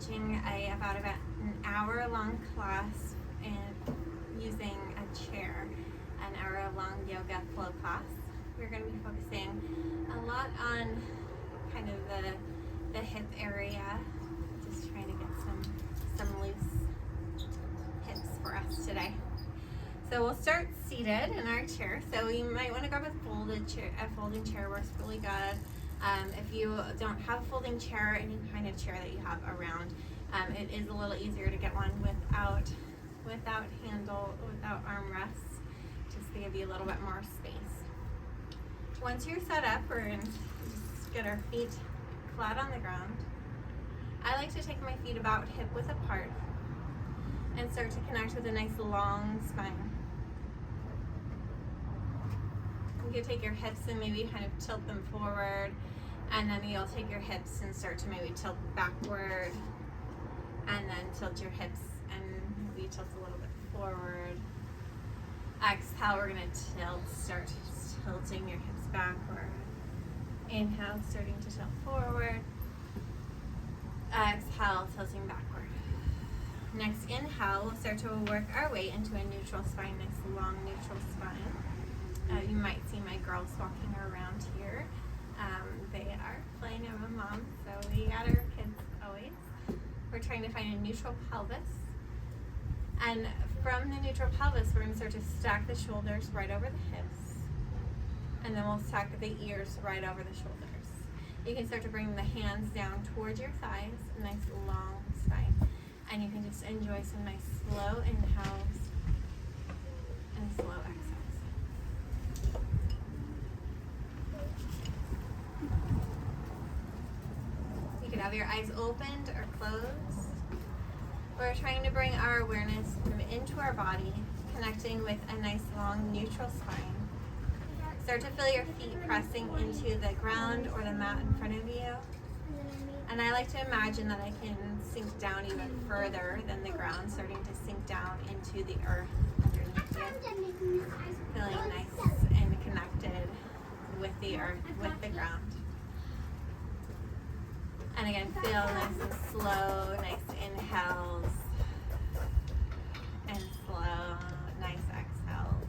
teaching about an hour-long class using a chair, an hour-long yoga flow class. We're going to be focusing a lot on kind of the hip area, just trying to get some loose hips for us today. So we'll start seated in our chair. So you might want to grab a folding chair works really good. If you don't have a folding chair, any kind of chair that you have around, it is a little easier to get one without handle, without armrests, just to give you a little bit more space. Once you're set up, we're going to just get our feet flat on the ground. I like to take my feet about hip width apart and start to connect with a nice long spine. You can take your hips and maybe kind of tilt them forward, and then you'll take your hips and start to maybe tilt backward, and then tilt your hips and maybe tilt a little bit forward. Exhale, we're going to start tilting your hips backward. Inhale, starting to tilt forward. Exhale, tilting backward. Next inhale, we'll start to work our way into a neutral spine, nice long neutral spine. You might see my girls walking around here. They are playing. I'm a mom, so we got our kids always. We're trying to find a neutral pelvis. And from the neutral pelvis, we're going to start to stack the shoulders right over the hips. And then we'll stack the ears right over the shoulders. You can start to bring the hands down towards your thighs, a nice long spine. And you can just enjoy some nice slow inhales and slow exhales. You can have your eyes opened or closed. We're trying to bring our awareness into our body, connecting with a nice long neutral spine. Start to feel your feet pressing into the ground or the mat in front of you. And I like to imagine that I can sink down even further than the ground, starting to sink down into the earth underneath you. Feeling nice and connected with the earth, with the ground. And again, feel nice and slow, nice inhales, and slow, nice exhales.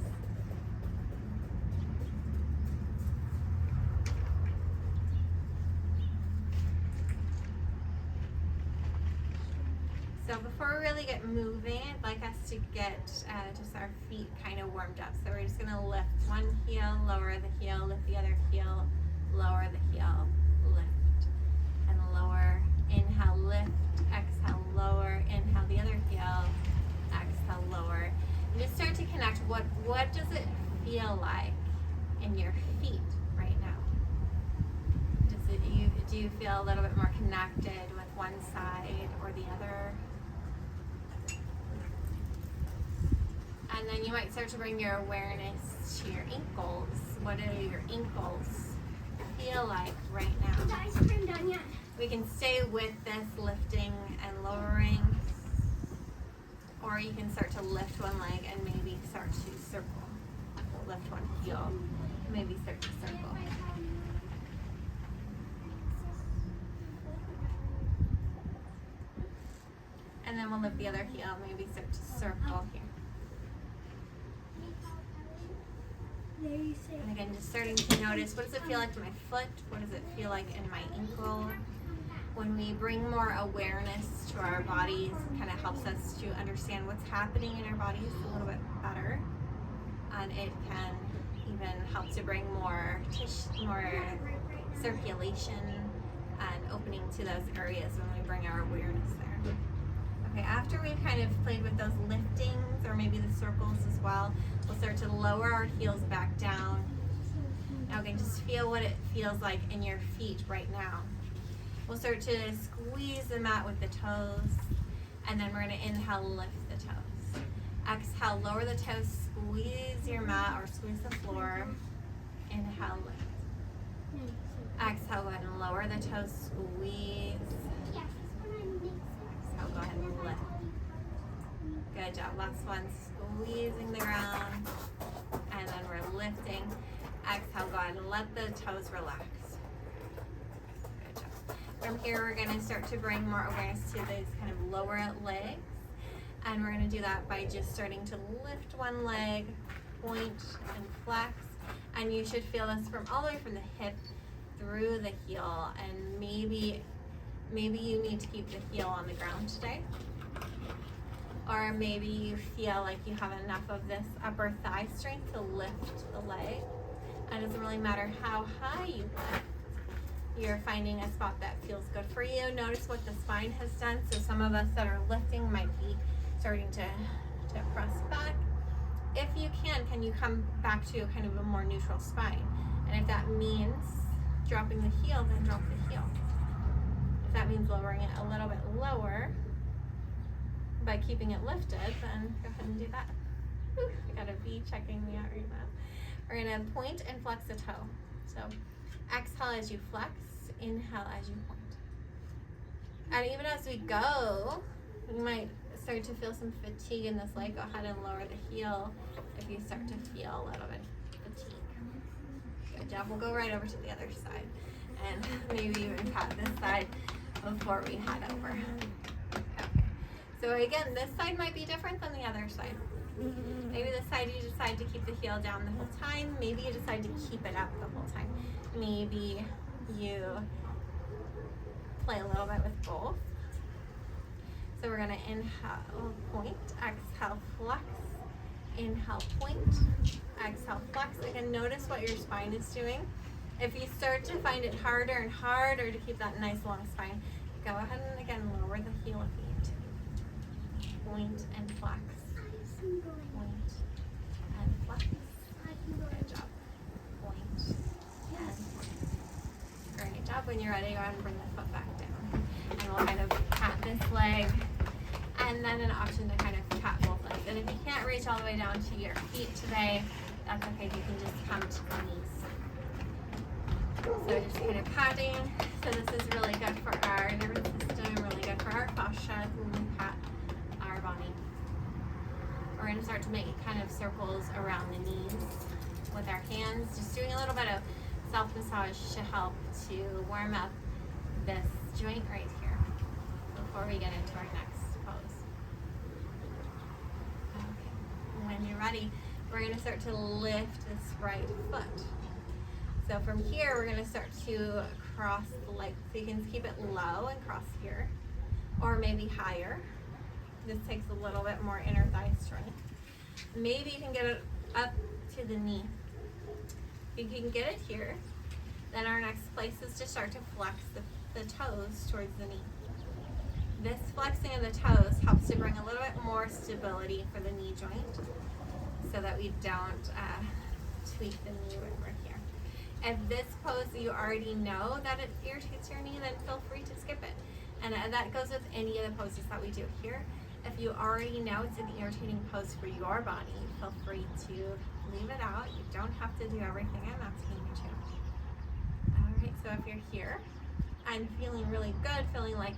So before we really get moving, I'd like us to get just our feet kind of warmed up. So we're just going to lift one heel, lower the heel, lift the other heel, lower the heel, lift, and lower. Inhale, lift, exhale, lower. Inhale, the other heel, exhale, lower. And just start to connect. What does it feel like in your feet right now? Do you feel a little bit more connected with one side or the other? And then you might start to bring your awareness to your ankles. What do your ankles feel like right now? Is the ice cream done yet? We can stay with this lifting and lowering, or you can start to lift one leg and maybe start to circle. Lift one heel, maybe start to circle. And then we'll lift the other heel, maybe start to circle here. And again, just starting to notice, what does it feel like in my foot? What does it feel like in my ankle? When we bring more awareness to our bodies, it kind of helps us to understand what's happening in our bodies a little bit better. And it can even help to bring more circulation and opening to those areas when we bring our awareness there. Okay, after we've kind of played with those liftings or maybe the circles as well, we'll start to lower our heels back down. Now again, just feel what it feels like in your feet right now. We'll start to squeeze the mat with the toes, and then we're going to inhale, lift the toes. Exhale, lower the toes, squeeze your mat or squeeze the floor. Inhale, lift. Exhale, go ahead and lower the toes, squeeze. Exhale, go ahead and lift. Good job. Last one, squeezing the ground, and then we're lifting. Exhale, go ahead and let the toes relax. Good job. From here, we're going to start to bring more awareness to these kind of lower legs. And we're going to do that by just starting to lift one leg, point and flex. And you should feel this from all the way from the hip through the heel. And maybe you need to keep the heel on the ground today. Or maybe you feel like you have enough of this upper thigh strength to lift the leg. And it doesn't really matter how high you lift. You're finding a spot that feels good for you. Notice what the spine has done. So some of us that are lifting might be starting to press back. If you can you come back to kind of a more neutral spine? And if that means dropping the heel, then drop the heel. If that means lowering it a little bit lower by keeping it lifted, then go ahead and do that. Whew, I got a V checking me out right now. We're gonna point and flex the toe. So exhale as you flex, inhale as you point. And even as we go, you might start to feel some fatigue in this leg. Go ahead and lower the heel if you start to feel a little bit of fatigue. Good job. We'll go right over to the other side and maybe even pat this side before we head over. Okay. So again, this side might be different than the other side. Maybe this side you decide to keep the heel down the whole time. Maybe you decide to keep it up the whole time. Maybe you play a little bit with both. So we're gonna inhale, point, exhale, flex, inhale, point, exhale, flex. Again, notice what your spine is doing. If you start to find it harder and harder to keep that nice long spine, go ahead and again lower the heel if you need to. Point and flex. Point and flex. Good job. Point and flex. Great job. When you're ready, go ahead and bring the foot back down. And we'll kind of pat this leg. And then an option to kind of pat both legs. And if you can't reach all the way down to your feet today, that's okay. You can just come to the knees. So just kind of patting. So this is really good for our nervous system, really good for our fascia when we pat our body. We're going to start to make kind of circles around the knees with our hands. Just doing a little bit of self-massage to help to warm up this joint right here before we get into our next pose. Okay. When you're ready, we're going to start to lift this right foot. So from here, we're going to start to cross the leg. So you can keep it low and cross here, or maybe higher. This takes a little bit more inner thigh strength. Maybe you can get it up to the knee. If you can get it here, then our next place is to start to flex the toes towards the knee. This flexing of the toes helps to bring a little bit more stability for the knee joint so that we don't tweak the knee when we're here. If this pose you already know that it irritates your knee, then feel free to skip it. And that goes with any of the poses that we do here. If you already know it's an irritating pose for your body, feel free to leave it out. You don't have to do everything I'm asking you to. All right, so if you're here and feeling really good, feeling like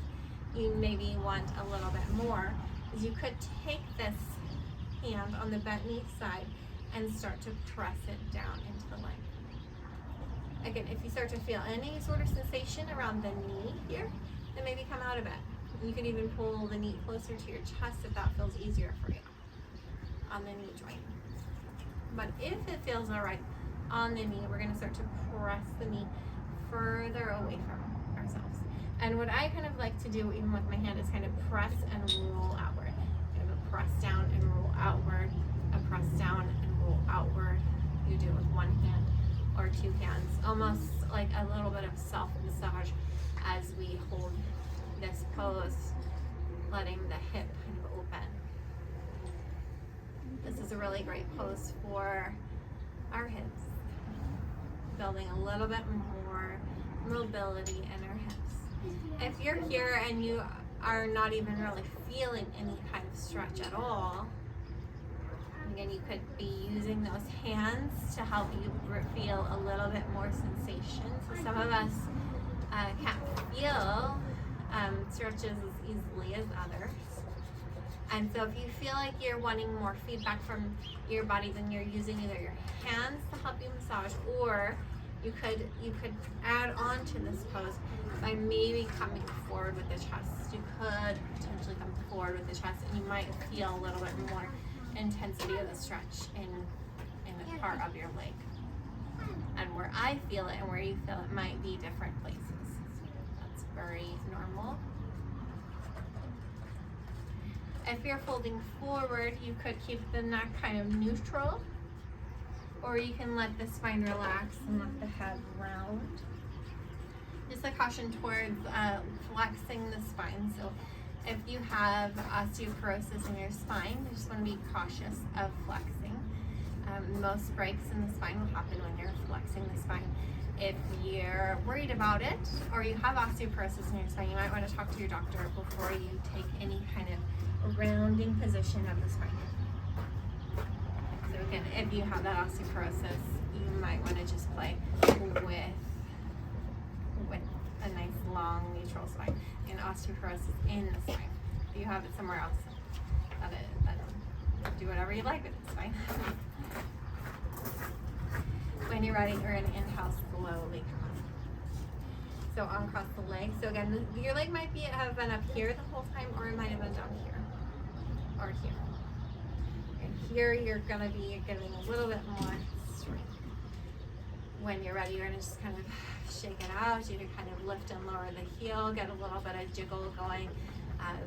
you maybe want a little bit more, is you could take this hand on the bent knee side and start to press it down into the leg. Again, if you start to feel any sort of sensation around the knee here, then maybe come out of it. You can even pull the knee closer to your chest if that feels easier for you on the knee joint. But if it feels all right on the knee, we're going to start to press the knee further away from ourselves. And what I kind of like to do, even with my hand, is kind of press and roll outward. Kind of a press down and roll outward, a press down and roll outward. You do it with one hand or two hands, almost like a little bit of self-massage as we hold this pose, letting the hip kind of open. This is a really great pose for our hips, building a little bit more mobility in our hips. If you're here and you are not even really feeling any kind of stretch at all, again, you could be using those hands to help you feel a little bit more sensation. So some of us can't feel stretches as easily as others. And so if you feel like you're wanting more feedback from your body, then you're using either your hands to help you massage, or You could add on to this pose by maybe coming forward with the chest. You could potentially come forward with the chest, and you might feel a little bit more intensity of the stretch in a part of your leg. And where I feel it and where you feel it might be different places. That's very normal. If you're folding forward, you could keep the neck kind of neutral, or you can let the spine relax and let the head round. Just a caution towards flexing the spine. So if you have osteoporosis in your spine, you just want to be cautious of flexing. Most breaks in the spine will happen when you're flexing the spine. If you're worried about it, or you have osteoporosis in your spine, you might want to talk to your doctor before you take any kind of rounding position of the spine. So again, if you have that osteoporosis, you might want to just play with a nice long neutral spine and osteoporosis in the spine. If you have it somewhere else, then do whatever you like with it, it's fine. When you're ready, we're going to inhale slowly. So uncross the leg. So again, your leg might have been up here the whole time, or it might have been down here, or here. And here you're going to be getting a little bit more strength. When you're ready, you're going to just kind of shake it out. You can kind of lift and lower the heel, get a little bit of jiggle going.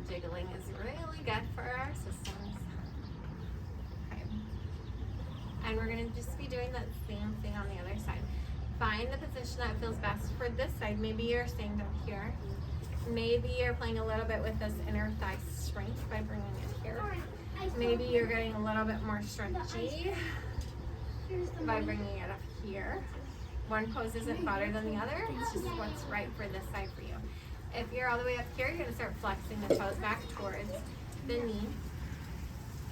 Jiggling is really good for our systems. Okay. And we're going to just be doing that same thing on the other side. Find the position that feels best for this side. Maybe you're staying down here. Maybe you're playing a little bit with this inner thigh strength by bringing it here. Maybe you're getting a little bit more stretchy by bringing it up here. One pose isn't better than the other. It's just what's right for this side for you. If you're all the way up here, you're going to start flexing the toes back towards the knee.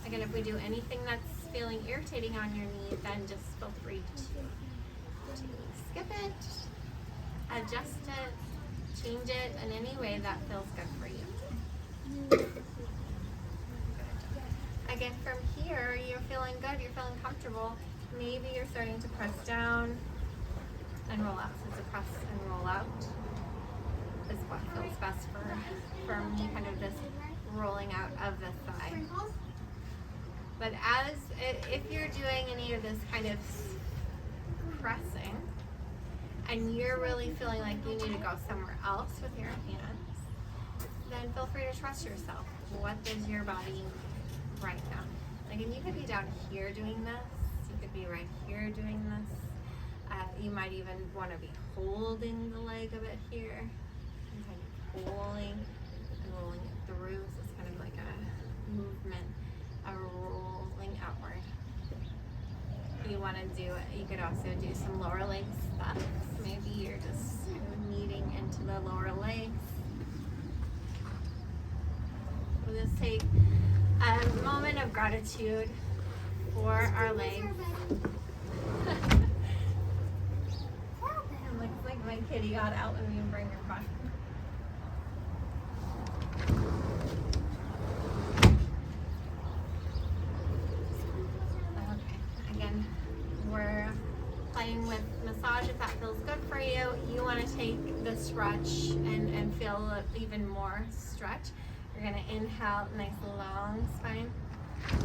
Again, if we do anything that's feeling irritating on your knee, then just feel free to skip it, adjust it, change it in any way that feels good for you. Again, from here, you're feeling good, you're feeling comfortable. Maybe you're starting to press down and roll out. So it's a press and roll out is what feels best for me, kind of this rolling out of the thigh. But if you're doing any of this kind of pressing and you're really feeling like you need to go somewhere else with your hands, then feel free to trust yourself. What does your body need right now? Like, and you could be down here doing this. You could be right here doing this. You might even want to be holding the leg a bit here. And kind of pulling and rolling it through. So it's kind of like a movement, a rolling outward. You want to do it. You could also do some lower leg stuff. Maybe you're just kind of kneading into the lower legs. We'll just take a moment of gratitude for our legs. It looks like my kitty got out when we bring her back. Okay, again, we're playing with massage if that feels good for you. You want to take the stretch and feel even more stretch. You're going to inhale, nice long spine.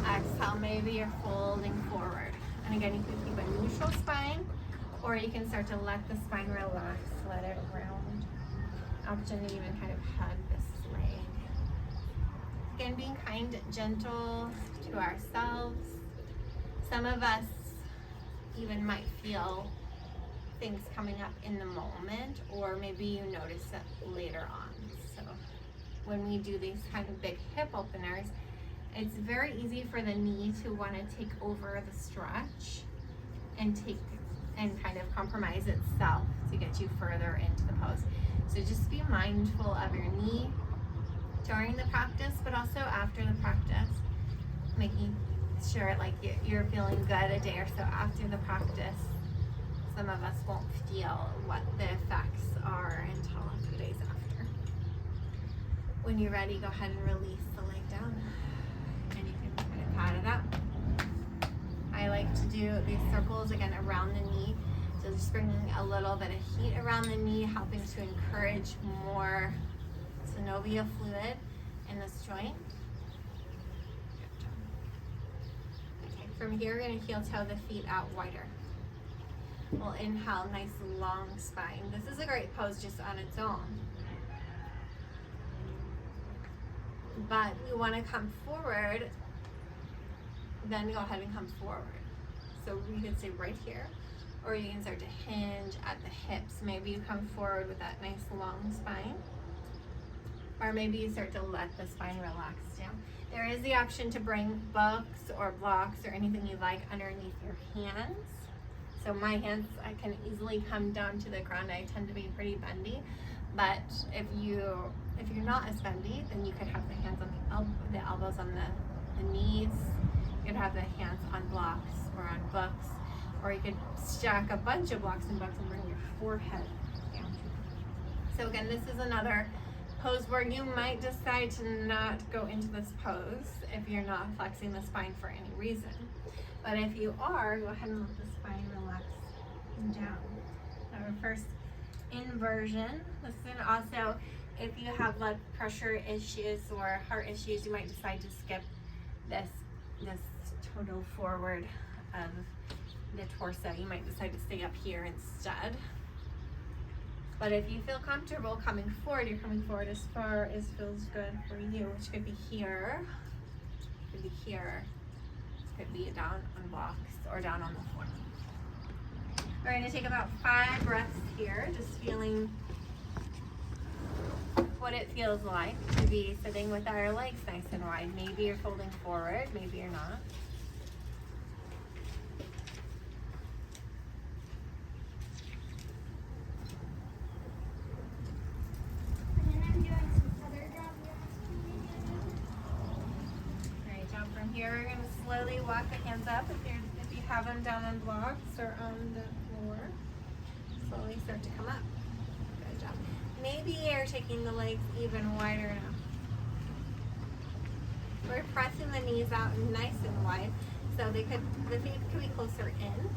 Exhale, maybe you're folding forward. And again, you can keep a neutral spine, or you can start to let the spine relax, let it round. Option to even kind of hug this leg. Again, being kind, gentle to ourselves. Some of us even might feel things coming up in the moment, or maybe you notice it later on. So when we do these kind of big hip openers, it's very easy for the knee to want to take over the stretch and kind of compromise itself to get you further into the pose. So just be mindful of your knee during the practice, but also after the practice, making sure like you're feeling good a day or so after the practice. Some of us won't feel what the effects are until a few days after. When you're ready, go ahead and release the leg down, and you can kind of pat it up. I like to do these circles again around the knee So just bringing a little bit of heat around the knee, helping to encourage more synovial fluid in this joint. Okay, from here, we're going to heel toe the feet out wider. We'll inhale, nice long spine. This is a great pose just on its own. But we want to come forward, then go ahead and come forward. So we could say right here, or you can start to hinge at the hips. Maybe you come forward with that nice long spine, or maybe you start to let the spine relax down. There is the option to bring books or blocks or anything you like underneath your hands. So my hands, I can easily come down to the ground. I tend to be pretty bendy, but if you're not as bendy, then you could have the hands on the elbows on the knees. You could have the hands on blocks or on books, or you could stack a bunch of blocks and books and bring your forehead down. So again, this is another pose where you might decide to not go into this pose if you're not flexing the spine for any reason. But if you are, go ahead and let the spine relax down. Our first inversion. Listen, also, if you have blood pressure issues or heart issues, you might decide to skip this total forward of the torso. You might decide to stay up here instead. But if you feel comfortable coming forward, you're coming forward as far as feels good for you, which could be here, could be here, could be down on blocks or down on the floor. We're going to take about 5 breaths here, just feeling what it feels like to be sitting with our legs nice and wide. Maybe you're folding forward, maybe you're not. Here we're going to slowly walk the hands up if you have them down on blocks or on the floor. Slowly start to come up. Good job. Maybe you're taking the legs even wider now. We're pressing the knees out nice and wide, so the feet could be closer in,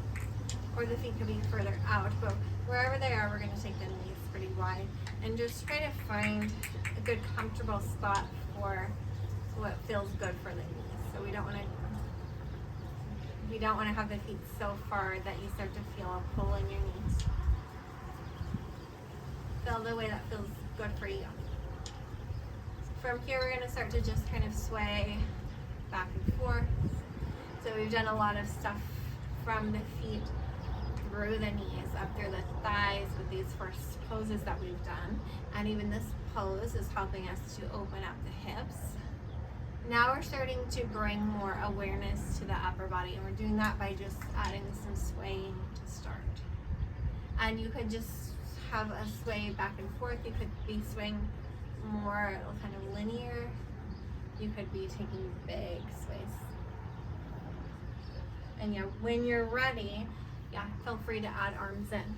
or the feet could be further out. But wherever they are, we're going to take the knees pretty wide and just try to find a good, comfortable spot for what feels good for the knees. So we don't want to have the feet so far that you start to feel a pull in your knees. Feel the way that feels good for you. From here, we're going to start to just kind of sway back and forth. So we've done a lot of stuff from the feet through the knees, up through the thighs with these first poses that we've done. And even this pose is helping us to open up the hips. Now we're starting to bring more awareness to the upper body, and we're doing that by just adding some swaying to start. And you could just have a sway back and forth. You could be swaying more kind of linear. You could be taking big sways. And yeah, when you're ready, feel free to add arms in.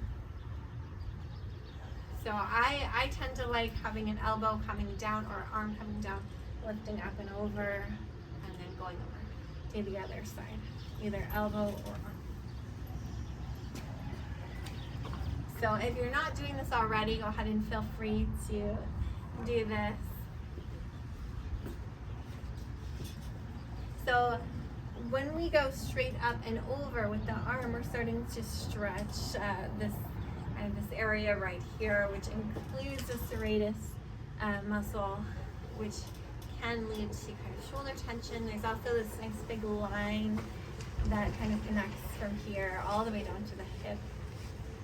So I tend to like having an elbow coming down or arm coming down, lifting up and over, and then going over to the other side, either elbow or arm. So if you're not doing this already, go ahead and feel free to do this. So when we go straight up and over with the arm, we're starting to stretch this area right here, which includes the serratus muscle, which can lead to kind of shoulder tension. There's also this nice big line that kind of connects from here all the way down to the hip.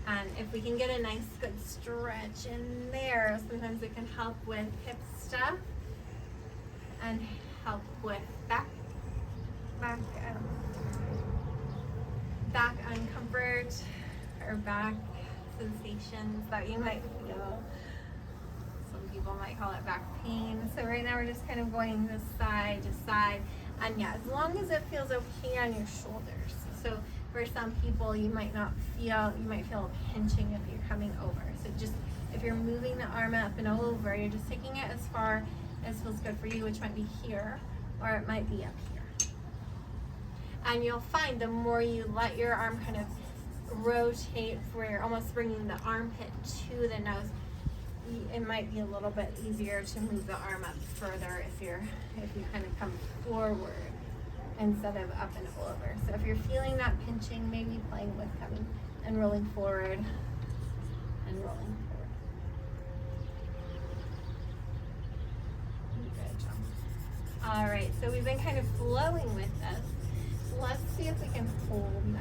And if we can get a nice good stretch in there, sometimes it can help with hip stuff and help with back uncomfort or back sensations that you might feel. Some people might call it back pain. So right now we're just kind of going this side to side, and yeah, as long as it feels okay on your shoulders. So for some people, you might feel a pinching if you're coming over. So just if you're moving the arm up and over, you're just taking it as far as feels good for you, which might be here or it might be up here. And you'll find the more you let your arm kind of rotate where you're almost bringing the armpit to the nose, it might be a little bit easier to move the arm up further if you kind of come forward instead of up and over. So if you're feeling that pinching, maybe playing with coming and rolling forward and rolling forward. Good job. All right, so we've been kind of flowing with this. Let's see if we can hold now.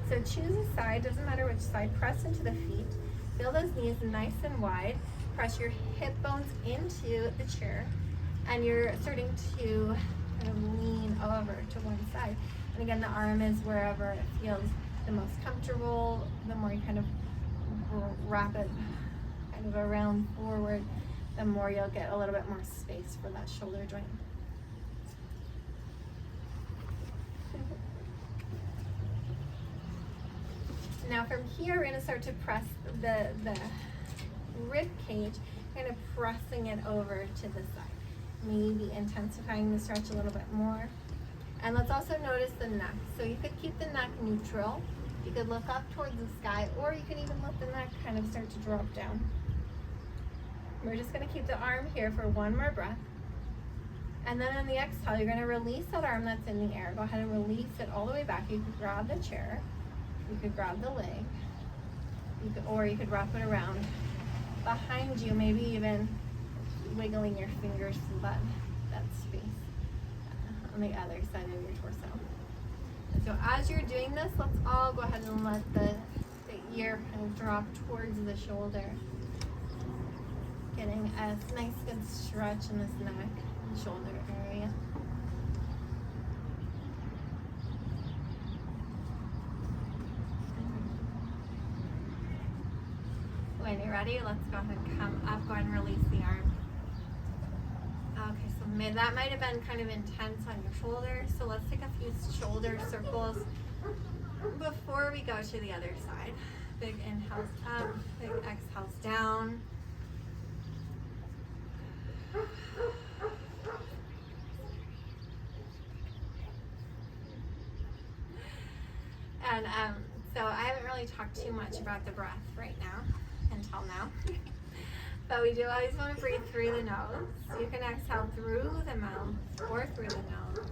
So choose a side, doesn't matter which side, press into the feet. Feel those knees nice and wide. Press your hip bones into the chair, and you're starting to kind of lean over to one side. And again, the arm is wherever it feels the most comfortable. The more you kind of wrap it kind of around forward, the more you'll get a little bit more space for that shoulder joint. Now from here, we're going to start to press the rib cage, kind of pressing it over to the side. Maybe intensifying the stretch a little bit more. And let's also notice the neck. So you could keep the neck neutral. You could look up towards the sky, or you can even let the neck kind of start to drop down. We're just going to keep the arm here for one more breath. And then on the exhale, you're going to release that arm that's in the air. Go ahead and release it all the way back. You could grab the chair. You could grab the leg. Or you could wrap it around behind you, maybe even wiggling your fingers to that space on the other side of your torso. And so as you're doing this, let's all go ahead and let the ear kind of drop towards the shoulder. Getting a nice good stretch in this neck and shoulder area. When you're ready, let's go ahead and come up, go ahead and release the arm. Okay, so that might have been kind of intense on your shoulders, so let's take a few shoulder circles before we go to the other side. Big inhales up, big exhales down. And so I haven't really talked too much about the breath right now, until now. But we do always want to breathe through the nose. You can exhale through the mouth or through the nose.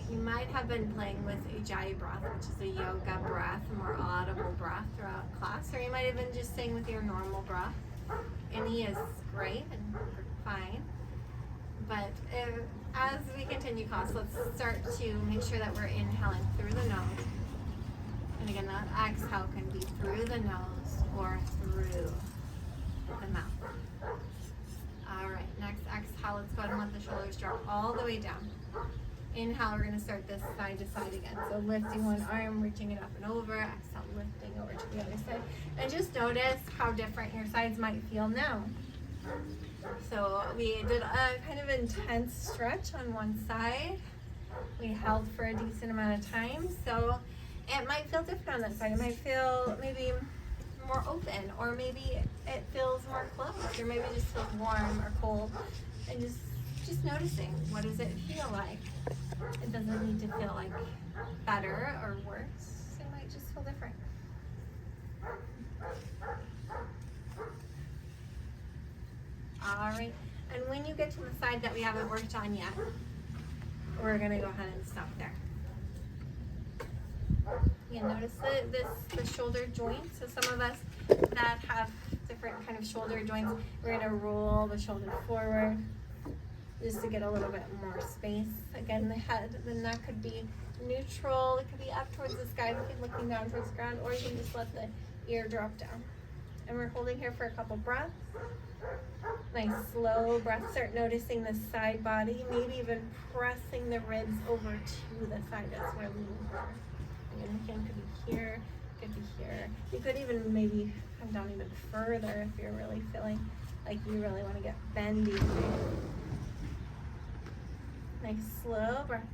You might have been playing with Ujjayi breath, which is a yoga breath, a more audible breath throughout class, or you might have been just staying with your normal breath. Any is great and fine. But as we continue class, let's start to make sure that we're inhaling through the nose. And again, that exhale can be through the nose or through the mouth. All right, next exhale, let's go ahead and let the shoulders drop all the way down. Inhale, we're going to start this side to side again. So lifting one arm, reaching it up and over. Exhale, lifting over to the other side. And just notice how different your sides might feel now. So we did a kind of intense stretch on one side. We held for a decent amount of time. So it might feel different on that side. It might feel maybe more open, or maybe it feels more closed, or maybe it just feels warm or cold. And just noticing, what does it feel like? It doesn't need to feel like better or worse. It might just feel different. All right, and when you get to the side that we haven't worked on yet, we're gonna go ahead and stop there. You notice the shoulder joints. So some of us that have different kind of shoulder joints, we're gonna roll the shoulder forward just to get a little bit more space. Again, the neck could be neutral. It could be up towards the sky, looking down towards the ground, or you can just let the ear drop down. And we're holding here for a couple breaths. Nice slow breath. Start noticing the side body, maybe even pressing the ribs over to the side. That's where we move forward. Again, the hand could be here, could be here. You could even maybe come down even further if you're really feeling like you really want to get bendy. Nice slow breaths.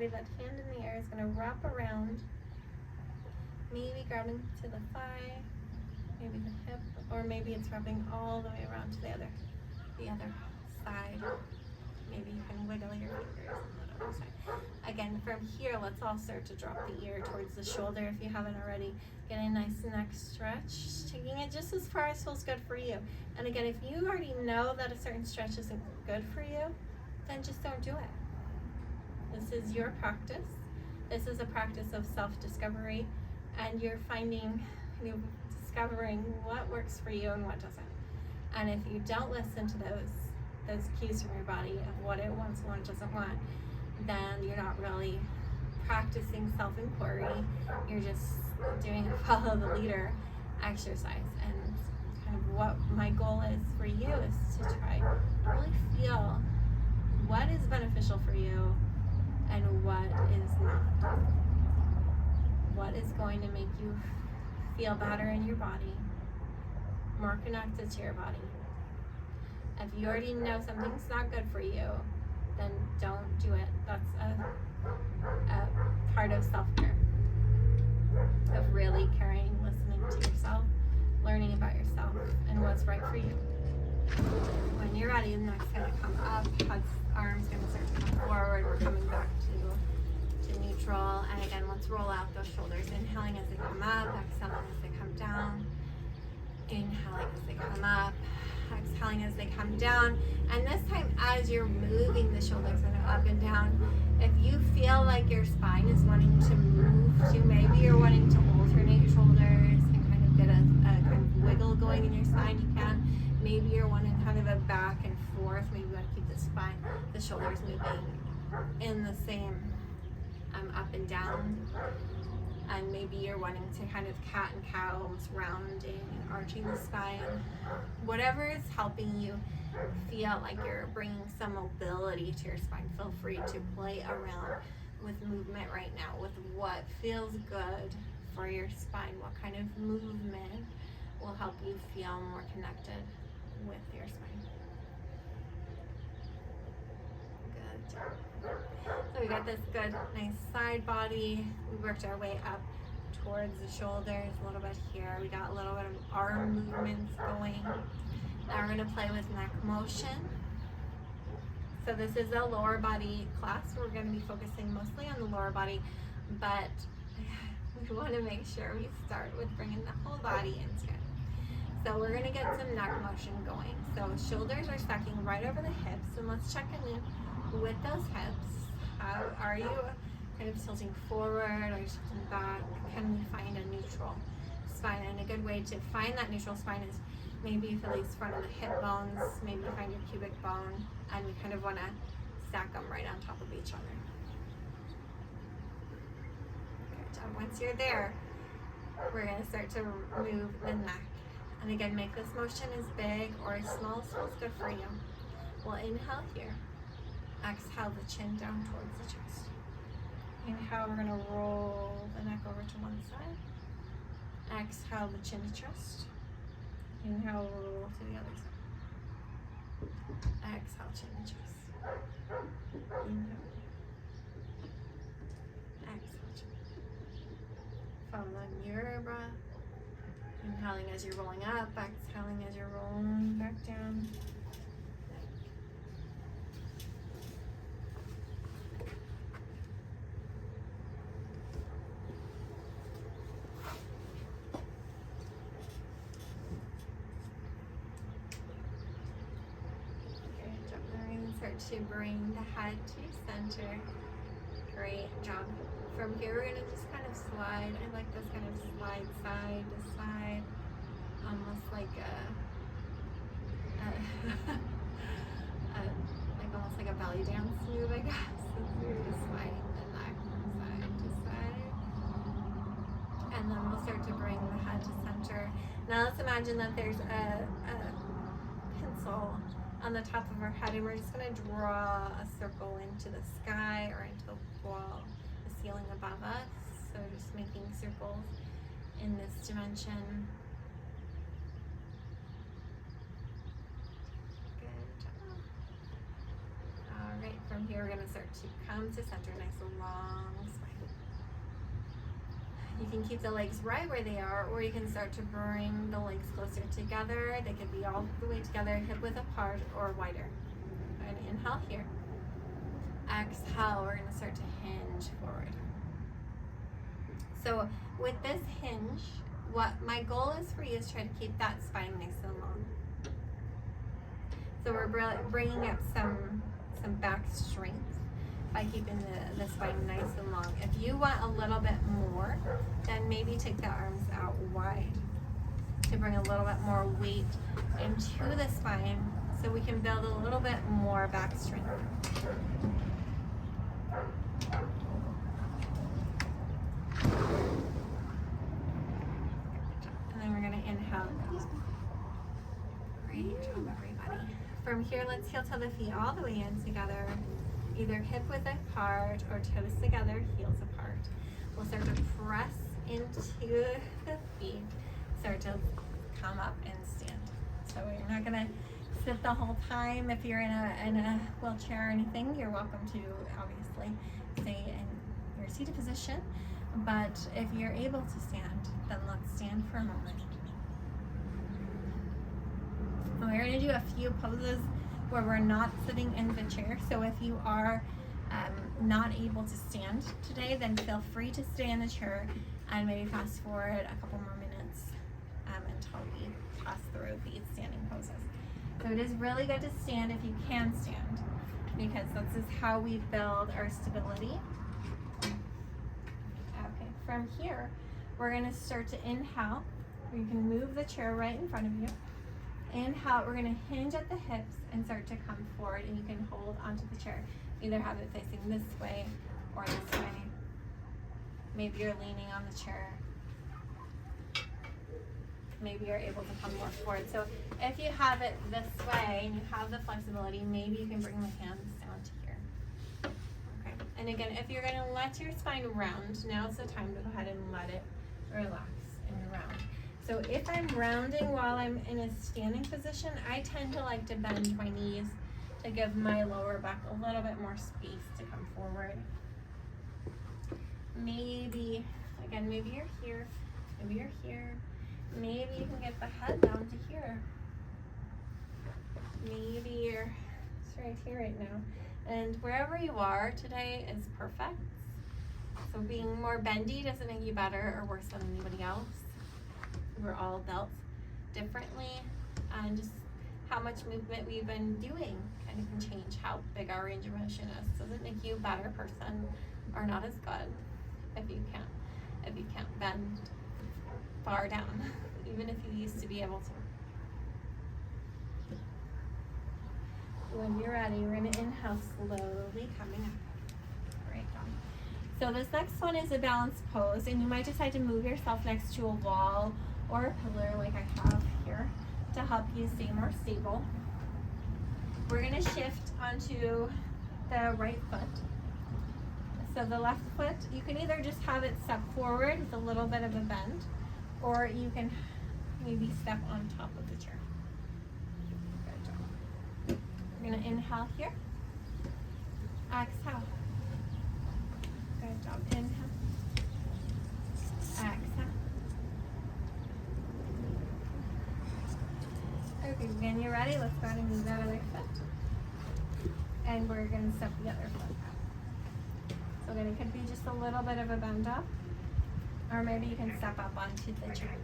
body, that hand in the air is going to wrap around, maybe grabbing to the thigh, maybe the hip, or maybe it's wrapping all the way around to the other side. Maybe you can wiggle your fingers on the other side. Again, from here, let's all start to drop the ear towards the shoulder if you haven't already. Get a nice neck stretch, taking it just as far as feels good for you. And again, if you already know that a certain stretch isn't good for you, then just don't do it. This is your practice. This is a practice of self-discovery, and you're discovering what works for you and what doesn't. And if you don't listen to those cues from your body of what it wants and what it doesn't want, then you're not really practicing self-inquiry. You're just doing a follow the leader exercise. And kind of what my goal is for you is to try to really feel what is beneficial for you and what is not. What is going to make you feel better in your body, more connected to your body. If you already know something's not good for you, then don't do it. That's a part of self-care, of really caring, listening to yourself, learning about yourself and what's right for you. When you're ready, the neck's going to come up, arms going to start to come forward. We're coming back to neutral. And again, let's roll out those shoulders. Inhaling as they come up, exhaling as they come down. Inhaling as they come up, exhaling as they come down. And this time, as you're moving the shoulders up and down, if you feel like your spine is wanting to move to, maybe you're wanting to alternate your shoulders and kind of get a kind of wiggle going in your spine, you can. Maybe you're wanting kind of a back and forth. Maybe you want to keep the shoulders moving in the same up and down. And maybe you're wanting to kind of cat and cow, almost rounding and arching the spine. Whatever is helping you feel like you're bringing some mobility to your spine, feel free to play around with movement right now, with what feels good for your spine. What kind of movement will help you feel more connected with your spine. Good job. So we got this good, nice side body. We worked our way up towards the shoulders a little bit here. We got a little bit of arm movements going. Now we're going to play with neck motion. So this is a lower body class. We're going to be focusing mostly on the lower body, but we want to make sure we start with bringing the whole body into it. So we're going to get some neck motion going. So shoulders are stacking right over the hips, and let's check in with those hips. Are you kind of tilting forward? Are you tilting back? Can we find a neutral spine? And a good way to find that neutral spine is maybe you feel these front of the hip bones, maybe you find your pubic bone, and we kind of want to stack them right on top of each other. Good job. Once you're there, we're going to start to move the neck. And again, make this motion as big or as small as feels good for you. We'll inhale here. Exhale the chin down towards the chest. Inhale, we're going to roll the neck over to one side. Exhale the chin to chest. Inhale, roll to the other side. Exhale, chin to chest. Inhale. Exhale, chin. Follow your breath. Inhaling as you're rolling up, exhaling as you're rolling back down. To bring the head to center. Great job. From here, we're going to just kind of slide. I like this kind of slide side to side, almost like almost like a belly dance move, I guess. We're just sliding the neck from side to side, and then we'll start to bring the head to center. Now let's imagine that there's a pencil on the top of our head, and we're just going to draw a circle into the sky or into the wall, the ceiling above us. So just making circles in this dimension. Good job. All right, from here here, we're gonna start to come to center, nice long spine. You can keep the legs right where they are, or you can start to bring the legs closer together. They could be all the way together, hip width apart or wider. And inhale here. Exhale, we're gonna start to hinge forward. So with this hinge, what my goal is for you is try to keep that spine nice and long. So we're bringing up some back strength by keeping the spine nice and long. If you want a little bit more, then maybe take the arms out wide to bring a little bit more weight into the spine so we can build a little bit more back strength. And then we're going to inhale. Great job, everybody. From here, let's heel toe the feet all the way in together, either hip width apart or toes together, heels apart. We'll start to press into the feet, start to come up and stand. So you're not going to sit the whole time. If you're in a wheelchair or anything, you're welcome to obviously stay in your seated position. But if you're able to stand, then let's stand for a moment. And we're going to do a few poses where we're not sitting in the chair. So if you are not able to stand today, then feel free to stay in the chair and maybe fast forward a couple more minutes until we pass through these standing poses. So it is really good to stand if you can stand, because this is how we build our stability. Okay, from here, we're going to start to inhale. You can move the chair right in front of you. Inhale, we're going to hinge at the hips and start to come forward, and you can hold onto the chair. Either have it facing this way or this way. Maybe you're leaning on the chair. Maybe you're able to come more forward. So if you have it this way and you have the flexibility, maybe you can bring the hands down to here. Okay. And again, if you're going to let your spine round, now's the time to go ahead and let it relax and round. So if I'm rounding while I'm in a standing position, I tend to like to bend my knees to give my lower back a little bit more space to come forward. Maybe, again, maybe you're here, maybe you're here. Maybe you can get the head down to here. Maybe you're right here right now. And wherever you are today is perfect. So being more bendy doesn't make you better or worse than anybody else. We're all built differently, and just how much movement we've been doing kind of can change how big our range of motion is. Doesn't make you a better person or not as good if you can't bend far down, even if you used to be able to. When you're ready, we're going to inhale slowly, coming up. Great job. So this next one is a balance pose, and you might decide to move yourself next to a wall or a pillar like I have here to help you stay more stable. We're going to shift onto the right foot. So the left foot, you can either just have it step forward with a little bit of a bend, or you can maybe step on top of the chair. Good job. We're going to inhale here. Exhale. Good job. Inhale. Exhale. Okay, when you're ready, let's go ahead and move that other foot. And we're going to step the other foot up. So then it could be just a little bit of a bend up, or maybe you can step up onto the chair.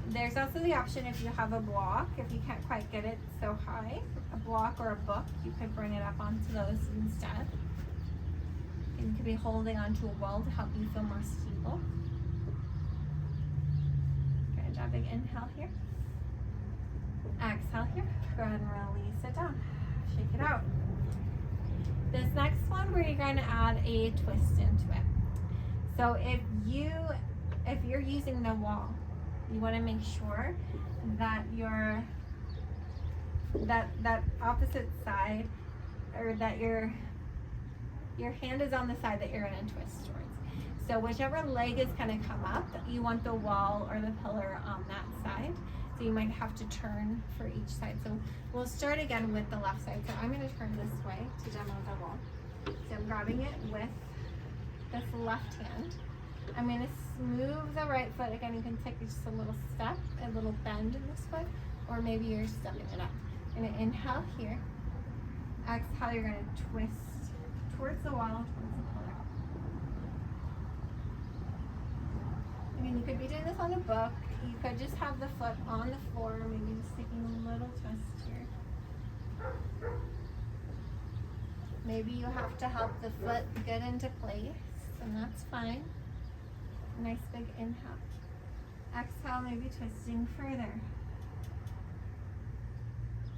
There's also the option, if you have a block, if you can't quite get it so high, a block or a book, you could bring it up onto those instead. And you could be holding onto a wall to help you feel more stable. Good job. Big inhale here. Exhale here. Go ahead and release it down. Shake it out. This next one, we're going to add a twist into it. So if you're using the wall, you want to make sure that that opposite side, or that your hand is on the side that you're going to twist towards. So whichever leg is going to come up, you want the wall or the pillar on that side. So you might have to turn for each side. So we'll start again with the left side. So I'm going to turn this way to demo the wall. So I'm grabbing it with this left hand. I'm going to smooth the right foot. Again, you can take just a little step, a little bend in this foot, or maybe you're stepping it up. You're going to inhale here. Exhale, you're going to twist towards the wall, towards the pillar. Again, you could be doing this on a book. You could just have the foot on the floor, maybe just taking a little twist here. Maybe you have to help the foot get into place, and that's fine. Nice big inhale. Exhale, maybe twisting further.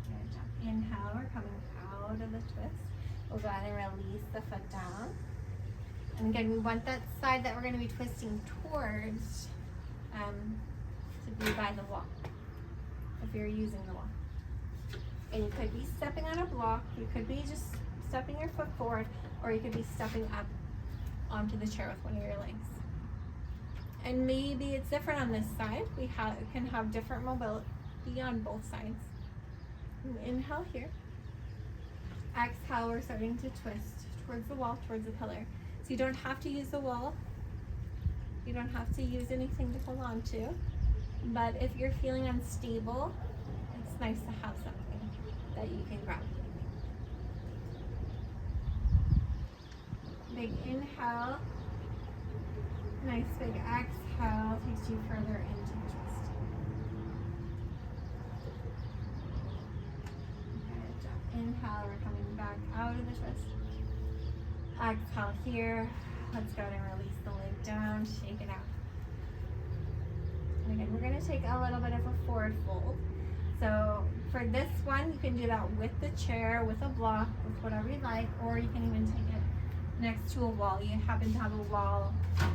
Good job. Inhale, we're coming out of the twist. We'll go ahead and release the foot down. And again, we want that side that we're going to be twisting towards to be by the wall, if you're using the wall. And you could be stepping on a block, you could be just stepping your foot forward, or you could be stepping up onto the chair with one of your legs. And maybe it's different on this side. We can have different mobility on both sides. Inhale here. Exhale, we're starting to twist towards the wall, towards the pillar. So you don't have to use the wall. You don't have to use anything to hold on to. But if you're feeling unstable, it's nice to have something that you can grab. Big inhale. Nice big exhale takes you further into the twist. Good job. Inhale, we're coming back out of the twist. Exhale here. Let's go ahead and release the leg down, shake it out. And again, we're going to take a little bit of a forward fold. So for this one, you can do that with the chair, with a block, with whatever you like, or you can even take it next to a wall. You happen to have a wall,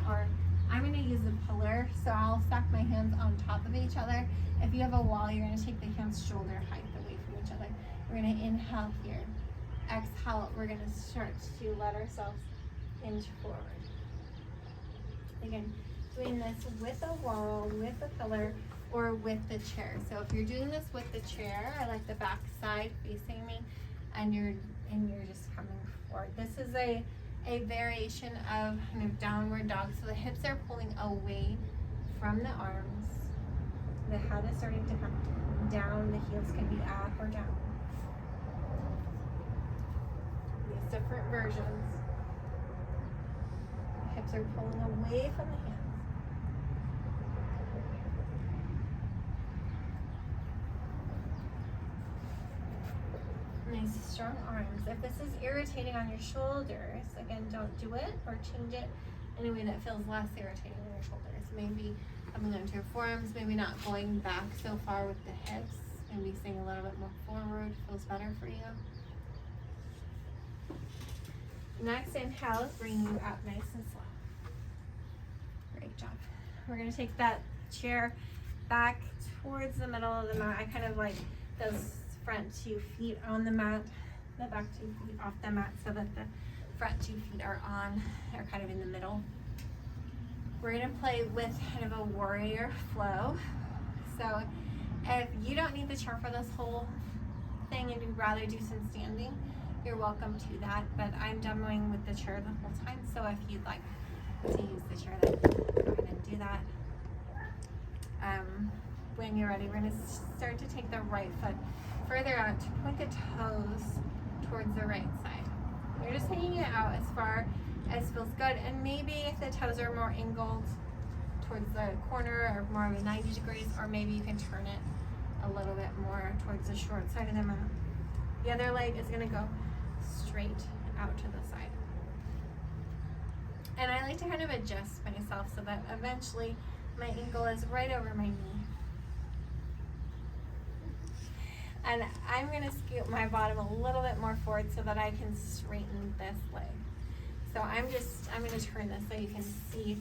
or I'm going to use a pillar, so I'll stack my hands on top of each other. If you have a wall, you're going to take the hands shoulder height away from each other. We're going to inhale here. Exhale, we're going to start to let ourselves inch forward. Again, doing this with a wall, with a pillar, or with the chair. So if you're doing this with the chair, I like the back side facing me, and you're just coming forward. This is a variation of kind of downward dog. So the hips are pulling away from the arms. The head is starting to come down. The heels can be up or down. These different versions. The hips are pulling away from the hands. Nice strong arms. If this is irritating on your shoulders, again, don't do it, or change it in a way that feels less irritating on your shoulders. Maybe coming onto your forearms, maybe not going back so far with the hips, maybe staying a little bit more forward feels better for you. Next inhale, bring you up nice and slow. Great job. We're going to take that chair back towards the middle of the mat. I kind of like those front 2 feet on the mat, the back 2 feet off the mat, so that the front 2 feet are kind of in the middle. We're going to play with kind of a warrior flow. So if you don't need the chair for this whole thing and you'd rather do some standing, you're welcome to that, but I'm demoing with the chair the whole time, so if you'd like to use the chair, then go ahead and do that. When you're ready, we're going to start to take the right foot further out to point the toes towards the right side. You're just taking it out as far as feels good, and maybe if the toes are more angled towards the corner or more of a 90 degrees, or maybe you can turn it a little bit more towards the short side of the mat. The other leg is going to go straight out to the side. And I like to kind of adjust myself so that eventually my ankle is right over my knee. And I'm going to scoot my bottom a little bit more forward so that I can straighten this leg. So I'm going to turn this so you can see,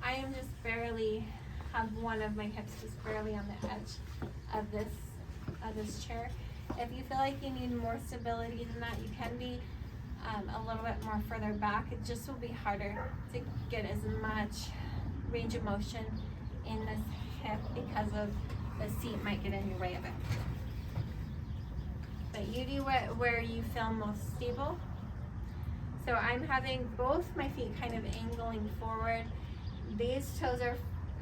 I am just barely, have one of my hips just barely on the edge of this chair. If you feel like you need more stability than that, you can be a little bit more further back. It just will be harder to get as much range of motion in this hip because of the seat might get in your way of it. But you do where you feel most stable. So I'm having both my feet kind of angling forward. These toes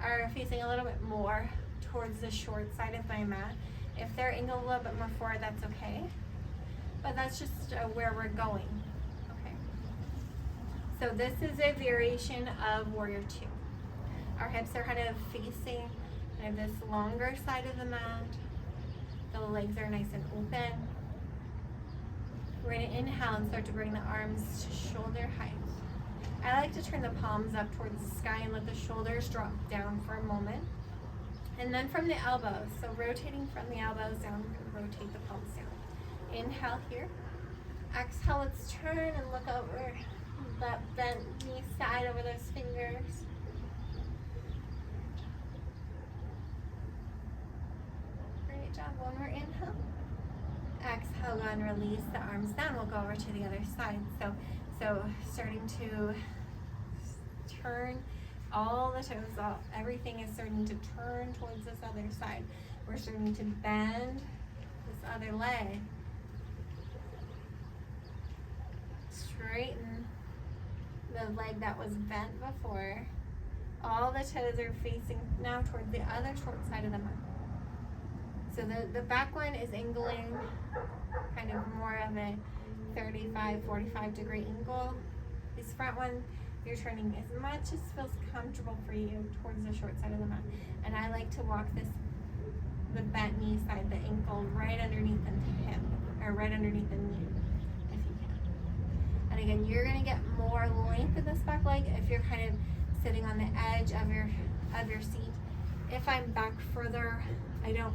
are facing a little bit more towards the short side of my mat. If they're angled a little bit more forward, that's okay. But that's just where we're going. Okay. So this is a variation of Warrior 2. Our hips are kind of facing kind of this longer side of the mat. The legs are nice and open. We're going to inhale and start to bring the arms to shoulder height. I like to turn the palms up towards the sky and let the shoulders drop down for a moment. And then from the elbows, so rotating from the elbows down, rotate the palms down. Inhale here. Exhale, let's turn and look over that bent knee side over those fingers. Great job. One more inhale. Exhale, go and release the arms down. We'll go over to the other side. So starting to turn all the toes off. Everything is starting to turn towards this other side. We're starting to bend this other leg. Straighten the leg that was bent before. All the toes are facing now towards the other short side of the mat. So the back one is angling kind of more of a 35, 45 degree angle. This front one, you're turning as much as feels comfortable for you towards the short side of the mat. And I like to walk the bent knee side, the ankle right underneath the hip, or right underneath the knee, if you can. And again, you're gonna get more length in this back leg if you're kind of sitting on the edge of your seat. If I'm back further, I don't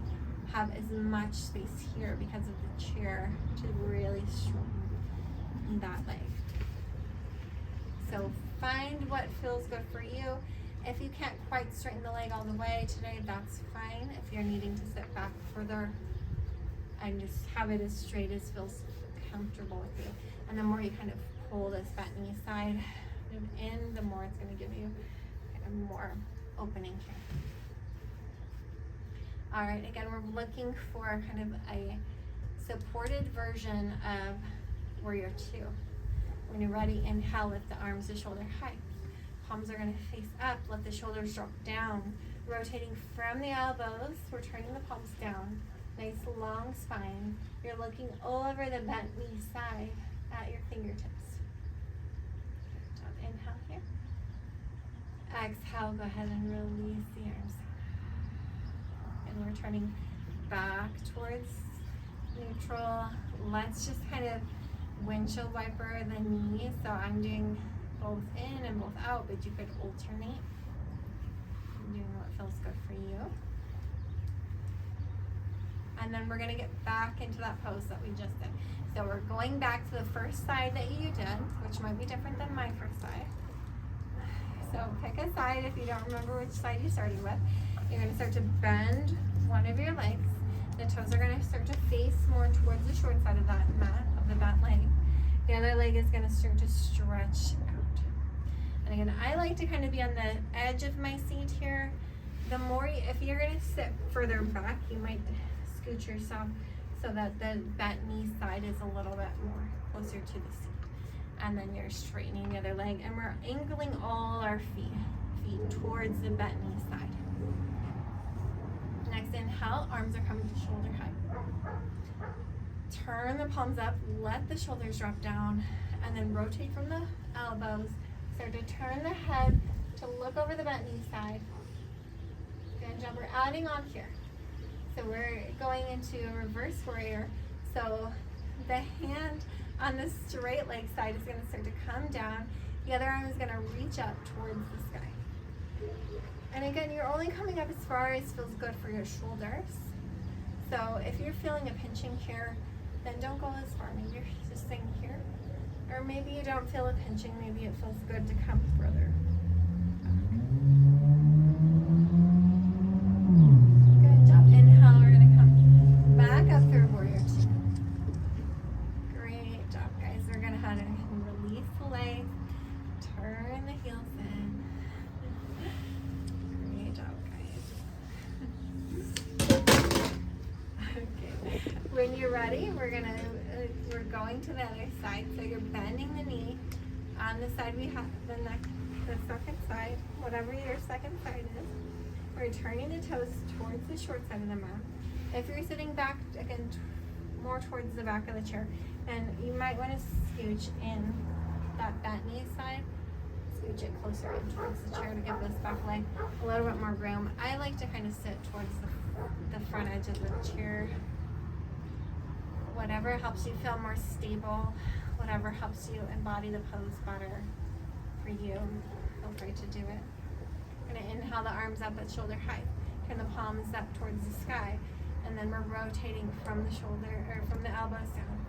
have as much space here because of the chair to really straighten that leg. So find what feels good for you. If you can't quite straighten the leg all the way today, that's fine. If you're needing to sit back further and just have it as straight as feels comfortable with you. And the more you kind of pull this bent knee side in, the more it's going to give you kind of more opening here. All right, again, we're looking for kind of a supported version of Warrior 2. When you're ready, inhale, lift the arms to shoulder height. Palms are going to face up, let the shoulders drop down. Rotating from the elbows, we're turning the palms down. Nice long spine. You're looking over the bent knee side at your fingertips. Inhale here. Exhale, go ahead and release the arms. And we're turning back towards neutral. Let's just kind of windshield wiper the knee. So I'm doing both in and both out, but you could alternate. Doing what feels good for you. And then we're gonna get back into that pose that we just did. So we're going back to the first side that you did, which might be different than my first side. So pick a side if you don't remember which side you started with. You're gonna start to bend one of your legs. The toes are gonna start to face more towards the short side of that mat, of the bent leg. The other leg is gonna start to stretch out. And again, I like to kind of be on the edge of my seat here. The more, if you're gonna sit further back, you might scoot yourself so that the bent knee side is a little bit more closer to the seat. And then you're straightening the other leg, and we're angling all our feet towards the bent knee side. Next inhale, arms are coming to shoulder height. Turn the palms up, let the shoulders drop down, and then rotate from the elbows. Start to turn the head to look over the bent knee side. Good job, we're adding on here. So we're going into a reverse warrior. So the hand on the straight leg side is going to start to come down. The other arm is going to reach up towards the sky. And again, you're only coming up as far as feels good for your shoulders. So if you're feeling a pinching here, then don't go as far. Maybe you're just staying here. Or maybe you don't feel a pinching. Maybe it feels good to come further. Good job. Inhale, we're going to come back up through Warrior 2. Great job, guys. We're going to have to release the legs, turn the heels in. Great job, guys. When you're ready, we're going to the other side. So you're bending the knee on the side we have, the second side, whatever your second side is. We're turning the toes towards the short side of the mat. If you're sitting back, again, more towards the back of the chair, and you might want to scooch in that bent knee side, scooch it closer in towards the chair to give this back leg a little bit more room. I like to kind of sit towards the front edge of the chair. Whatever helps you feel more stable, whatever helps you embody the pose better for you, feel free to do it. We're gonna inhale the arms up at shoulder height, turn the palms up towards the sky, and then we're rotating from the shoulder, or from the elbows down.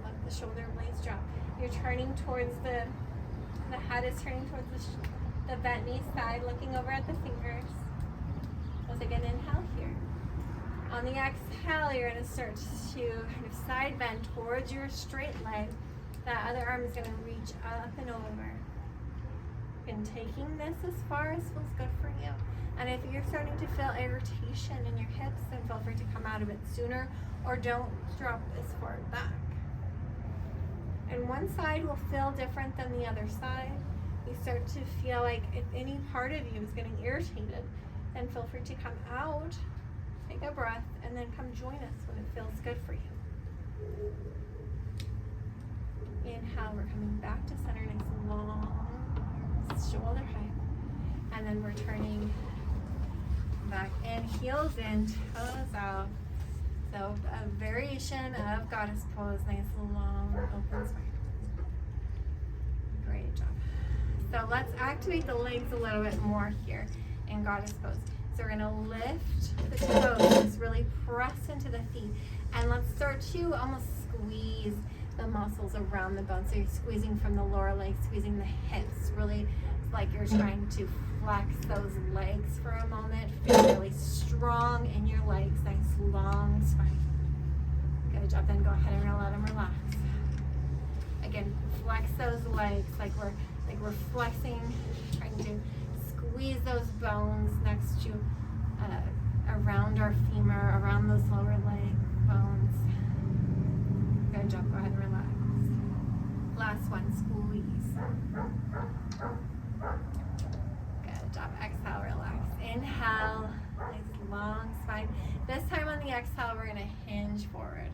Let the shoulder blades drop. You're turning towards the head is turning towards the bent knee side, looking over at the fingers. Once again, inhale here. On the exhale, you're going to start to kind of side bend towards your straight leg. That other arm is going to reach up and over. And taking this as far as feels good for you. And if you're starting to feel irritation in your hips, then feel free to come out of it sooner, or don't drop as far back. And one side will feel different than the other side. You start to feel like if any part of you is getting irritated, then feel free to come out, take a breath, and then come join us when it feels good for you. Inhale, we're coming back to center, nice and long, shoulder height. And then we're turning back in, heels in, toes out. So a variation of goddess pose, nice long open spine. Great job. So let's activate the legs a little bit more here in goddess pose. So we're gonna lift the toes, really press into the feet, and let's start to almost squeeze the muscles around the bone. So you're squeezing from the lower leg, squeezing the hips, really like you're trying to flex those legs for a moment. Feel really strong in your legs, nice long spine. Good job. Then go ahead and let them relax. Again, flex those legs like we're flexing, trying to squeeze those bones next to around our femur, around those lower leg bones. Good job. Go ahead and relax. Last one, squeeze. Good job. Exhale, relax. Inhale, nice long spine. This time on the exhale, we're going to hinge forward.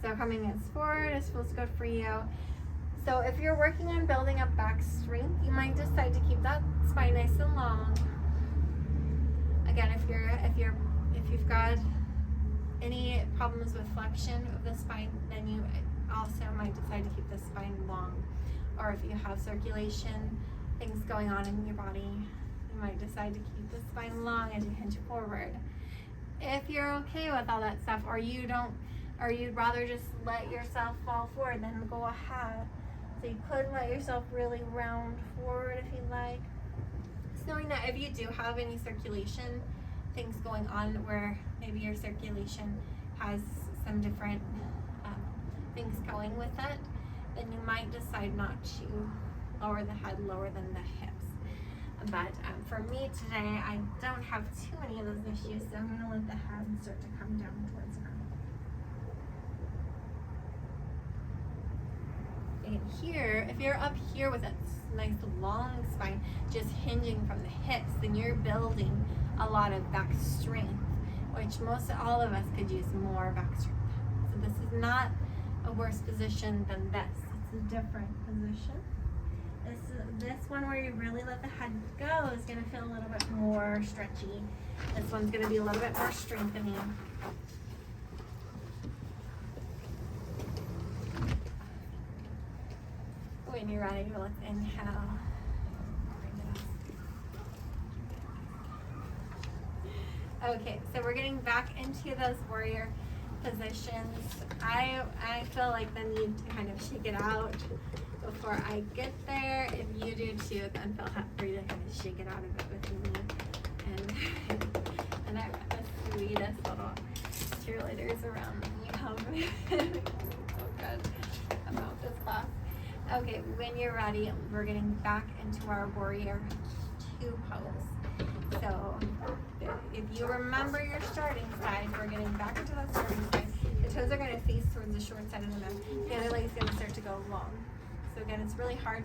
So coming as forward, this feels good for you. So if you're working on building up back strength, you might decide to keep that spine nice and long. Again, if you've got any problems with flexion of the spine, then you also might decide to keep the spine long. Or if you have circulation things going on in your body, you might decide to keep the spine long as you hinge forward. If you're okay with all that stuff, or you'd rather just let yourself fall forward, then go ahead. So you could let yourself really round forward if you like. Just knowing that if you do have any circulation things going on where maybe your circulation has some different things going with it, then you might decide not to lower the head lower than the hips. But for me today, I don't have too many of those issues, so I'm going to let the head start to come down towards the ground. And here, if you're up here with that nice long spine, just hinging from the hips, then you're building a lot of back strength, which most all of us could use more back strength. So this is not a worse position than this. It's a different position. This one where you really let the head go is going to feel a little bit more stretchy. This one's going to be a little bit more strengthening. When you're ready, let's inhale. Okay, so we're getting back into those warrior positions. I feel like the need to kind of shake it out before I get there. If you do too, then feel free to kind of shake it out a bit with me. And I've got the sweetest little cheerleaders around me. So good about this class. Okay, when you're ready, we're getting back into our warrior 2 pose. So if you remember your starting side, we're getting back into that starting side. toes are going to face towards the short side of the mat. The other leg is going to start to go long. So again, it's really hard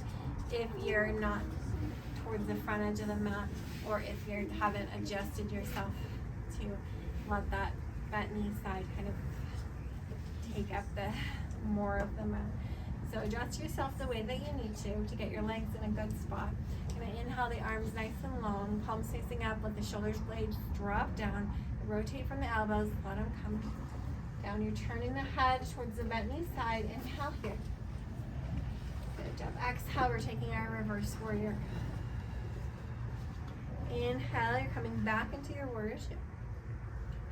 if you're not towards the front edge of the mat, or if you haven't adjusted yourself to let that bent knee side kind of take up the more of the mat. So adjust yourself the way that you need to get your legs in a good spot. Gonna inhale the arms nice and long, palms facing up, let the shoulders blades drop down, rotate from the elbows, let them come down. You're turning the head towards the bent knee side. Inhale here. Good job. Exhale, we're taking our reverse warrior. Inhale, you're coming back into your warrior two.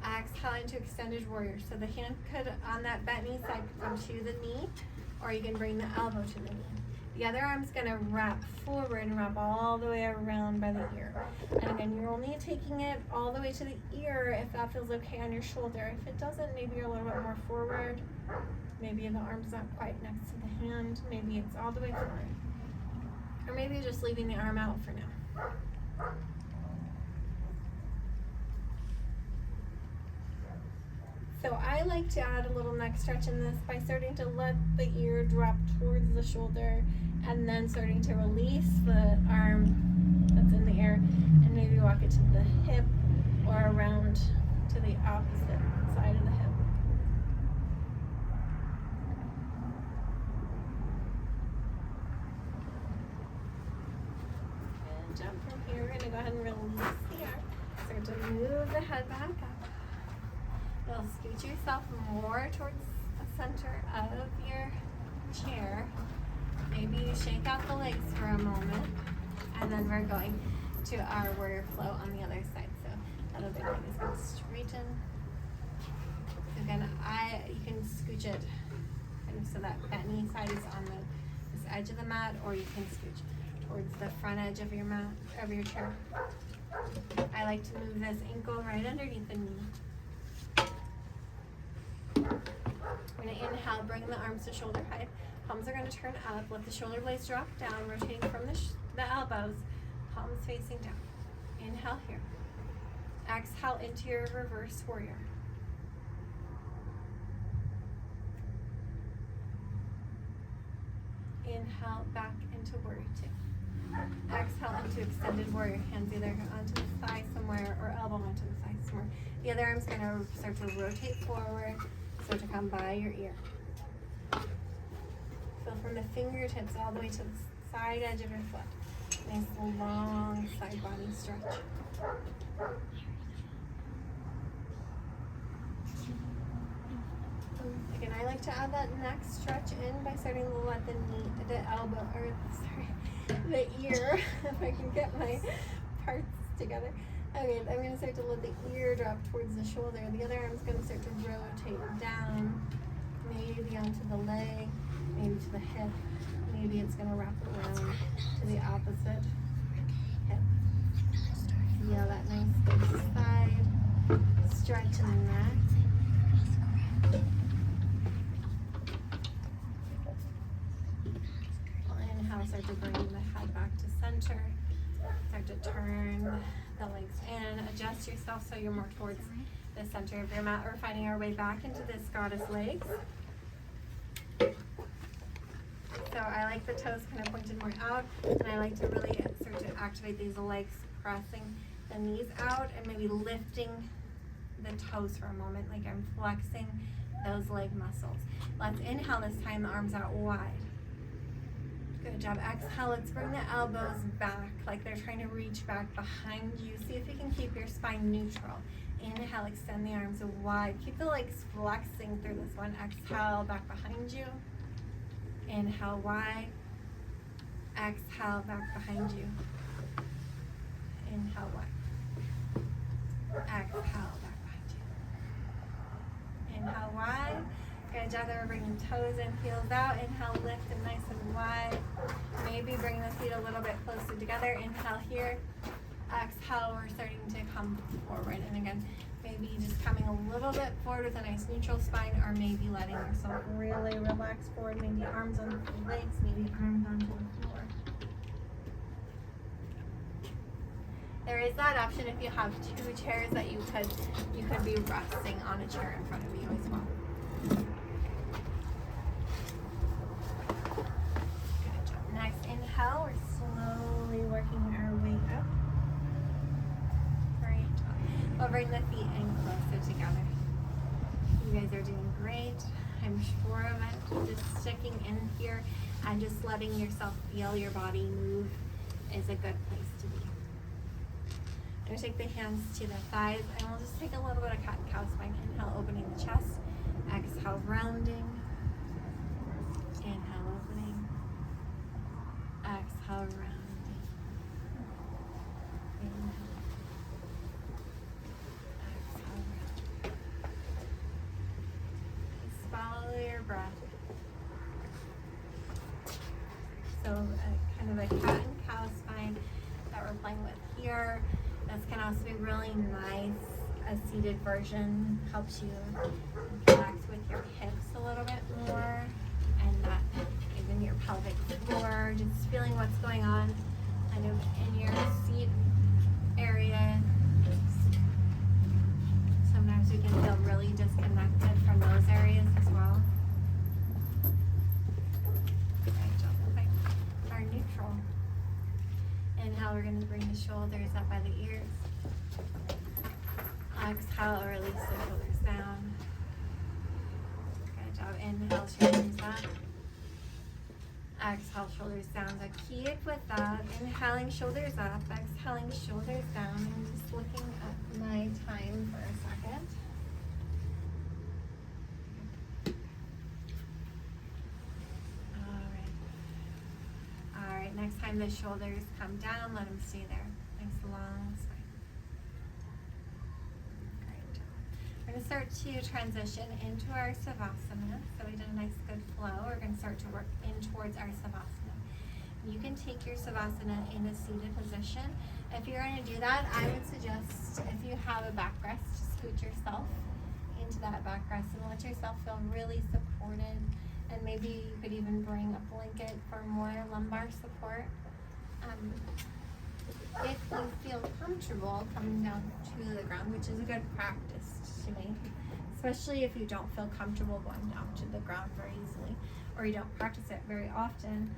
Exhale into extended warrior. So the hand could, on that bent knee side, come to the knee, or you can bring the elbow to the knee. The other arm's gonna wrap forward and wrap all the way around by the ear. And again, you're only taking it all the way to the ear if that feels okay on your shoulder. If it doesn't, maybe you're a little bit more forward. Maybe the arm's not quite next to the hand. Maybe it's all the way forward. Or maybe you're just leaving the arm out for now. So I like to add a little neck stretch in this by starting to let the ear drop towards the shoulder and then starting to release the arm that's in the air and maybe walk it to the hip or around to the opposite side of the hip. And jump from here. We're going to go ahead and release the arm. Start to move the head back up. You'll scoot yourself more towards the center of your chair. Maybe you shake out the legs for a moment, and then we're going to our warrior flow on the other side. So that other leg is going to straighten. Again, you can scooch it kind of so that knee side is on this edge of the mat, or you can scooch towards the front edge of your mat, of your chair. I like to move this ankle right underneath the knee. We're going to inhale, bring the arms to shoulder height. Palms are going to turn up. Let the shoulder blades drop down, rotating from the elbows. Palms facing down. Inhale here. Exhale into your reverse warrior. Inhale back into warrior two. Exhale into extended warrior. Hands either onto the thigh somewhere or elbow onto the thigh somewhere. The other arm's going to start to rotate forward. So to come by your ear. Feel from the fingertips all the way to the side edge of your foot. Nice long side body stretch. Again, I like to add that neck stretch in by starting to let the elbow, or sorry, the ear, if I can get my parts together. Okay, I'm going to start to let the ear drop towards the shoulder. The other arm's going to start to rotate down, maybe onto the leg, maybe to the hip. Maybe it's going to wrap around to the opposite hip. Feel that nice big side stretch in the neck. Inhale, start to bring the head back to center. Start to turn the legs in, adjust yourself so you're more towards the center of your mat. We're finding our way back into this goddess legs. So I like the toes kind of pointed more out, and I like to really start to activate these legs, pressing the knees out and maybe lifting the toes for a moment, like I'm flexing those leg muscles. Let's inhale this time, the arms out wide. Good job. Exhale, let's bring the elbows back like they're trying to reach back behind you. See if you can keep your spine neutral. Inhale, extend the arms wide. Keep the legs flexing through this one. Exhale, back behind you. Inhale, wide. Exhale, back behind you. Inhale, wide. Exhale, back behind you. Inhale, wide. Good job there. We're bringing toes in, heels out. Inhale, lift them nice and wide. Maybe bring the feet a little bit closer together. Inhale here. Exhale, we're starting to come forward. And again, maybe just coming a little bit forward with a nice neutral spine, or maybe letting yourself really relax forward. Maybe arms on the legs, maybe arms onto the floor. There is that option if you have two chairs that you could be resting on a chair in front of you as well. together. You guys are doing great. I'm sure of it. Just sticking in here and just letting yourself feel your body move is a good place to be. I'm going to take the hands to the thighs and we'll just take a little bit of cat and cow spine. Inhale, opening the chest. Exhale, rounding. Inhale, opening. Exhale, rounding. Inhale. Exhale, rounding. Just follow your breath. So kind of a cat and cow spine that we're playing with here. This can also be really nice. A seated version helps you connect with your hips a little bit more, and that even your pelvic floor, just feeling what's going on kind of in your seat area. Sometimes we can feel really disconnected from those areas as well. Are neutral. Inhale, we're going to bring the shoulders up by the ears. Exhale, release the shoulders down. Good job. Inhale, shoulders up. Exhale, shoulders down. So keep with that. Inhaling, shoulders up. Exhaling, shoulders down. I'm just looking at my time for a second. All right, next time the shoulders come down, let them stay there. Nice long spine. We're going to start to transition into our Savasana. So we did a nice good flow. We're going to start to work in towards our Savasana. You can take your Savasana in a seated position. If you're going to do that, I would suggest if you have a backrest, scoot yourself into that backrest and let yourself feel really supported. And maybe you could even bring a blanket for more lumbar support. If you feel comfortable coming down to the ground, which is a good practice to make, especially if you don't feel comfortable going down to the ground very easily, or you don't practice it very often,